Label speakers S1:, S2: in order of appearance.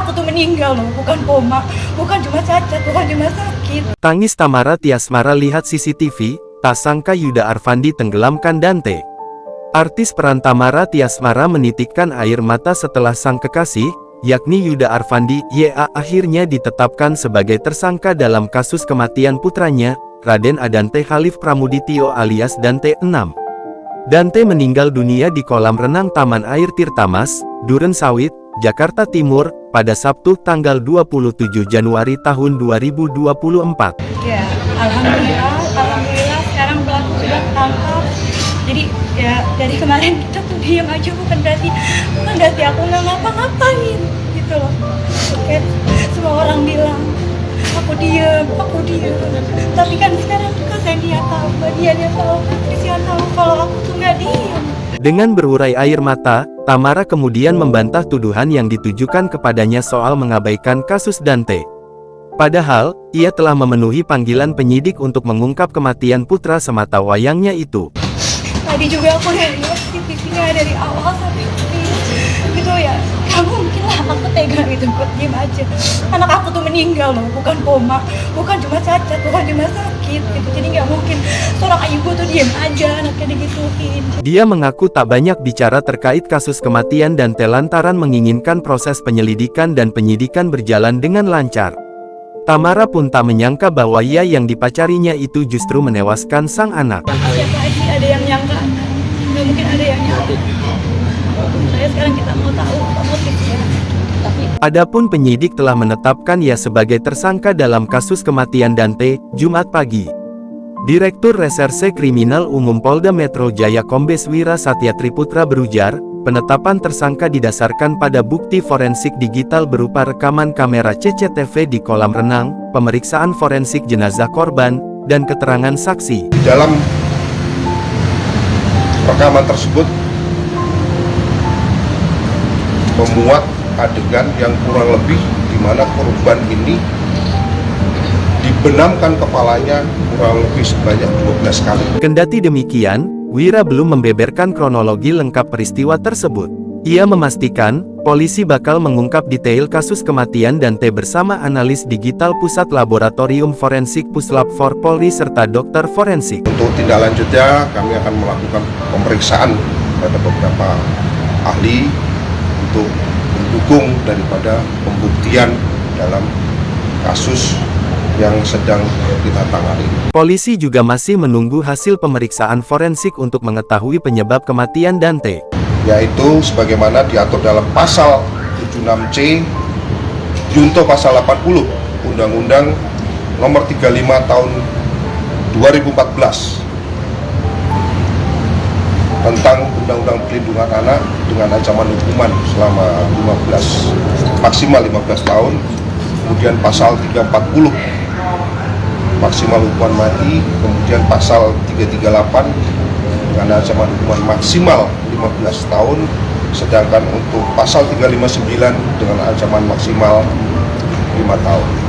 S1: aku tuh meninggal loh, bukan koma, bukan cuma cacat, bukan cuma sakit.
S2: Tangis Tamara Tiasmara lihat CCTV, tak sangka Yuda Arfandi tenggelamkan Dante. Artis peran Tamara Tiasmara menitikkan air mata setelah sang kekasih, yakni Yuda Arfandi, YA akhirnya ditetapkan sebagai tersangka dalam kasus kematian putranya, Raden Adante Khalif Pramudityo alias Dante 6. Dante meninggal dunia di kolam renang Taman Air Tirtamas, Duren Sawit, Jakarta Timur, pada Sabtu tanggal 27 Januari tahun 2024.
S1: Ya, alhamdulillah sekarang pelaku sudah ketangkap. Jadi ya dari kemarin kita tuh diam aja, bukan berarti aku nggak ngapa-ngapain gitu loh. Kayak semua orang bilang aku diam. Tapi kan sekarang kan dia tahu, dia tahu, Christian tahu kalau aku tuh nggak diam.
S2: Dengan berurai air mata, Tamara kemudian membantah tuduhan yang ditujukan kepadanya soal mengabaikan kasus Dante. Padahal, ia telah memenuhi panggilan penyidik untuk mengungkap kematian putra semata wayangnya itu.
S1: Tadi juga aku udah lihat CCTV-nya dari awal sampai akhir gitu ya. Kamu mungkin lah aku tega gitu buat diem aja. Anak aku tuh meninggal loh, bukan koma, bukan cuma cacat, bukan cuma sakit gitu. Jadi nggak mungkin seorang ibu tuh diem aja anaknya digituin.
S2: Dia mengaku tak banyak bicara terkait kasus kematian Dante lantaran menginginkan proses penyelidikan dan penyidikan berjalan dengan lancar. Tamara pun tak menyangka bahwa ia yang dipacarinya itu justru menewaskan sang anak.
S1: Siapa aja ada yang nyangka? Nggak mungkin ada yang nyangka. Saya sekarang kita mau tahu motifnya.
S2: Adapun penyidik telah menetapkan ia sebagai tersangka dalam kasus kematian Dante, Jumat pagi. Direktur Reserse Kriminal Umum Polda Metro Jaya Kombes Wira Satya Triputra berujar, penetapan tersangka didasarkan pada bukti forensik digital berupa rekaman kamera CCTV di kolam renang, pemeriksaan forensik jenazah korban, dan keterangan saksi.
S3: Dalam rekaman tersebut memuat adegan yang kurang lebih di mana korban ini dibenamkan kepalanya kurang lebih sebanyak 12 kali.
S2: Kendati demikian, Wira belum membeberkan kronologi lengkap peristiwa tersebut. Ia memastikan, polisi bakal mengungkap detail kasus kematian Dante bersama analis digital Pusat Laboratorium Forensik Puslap 4 Polri serta dokter forensik.
S3: Untuk tindak lanjutnya, kami akan melakukan pemeriksaan pada beberapa ahli untuk mendukung daripada pembuktian dalam kasus yang sedang kita tangani.
S2: Polisi juga masih menunggu hasil pemeriksaan forensik untuk mengetahui penyebab kematian Dante.
S3: Yaitu sebagaimana diatur dalam pasal 76C junto pasal 80 Undang-Undang Nomor 35 Tahun 2014 tentang Undang-Undang Perlindungan Anak dengan ancaman hukuman selama maksimal 15 tahun. Kemudian pasal 340 maksimal hukuman mati, kemudian pasal 338 dengan ancaman hukuman maksimal 15 tahun, sedangkan untuk pasal 359 dengan ancaman maksimal 5 tahun.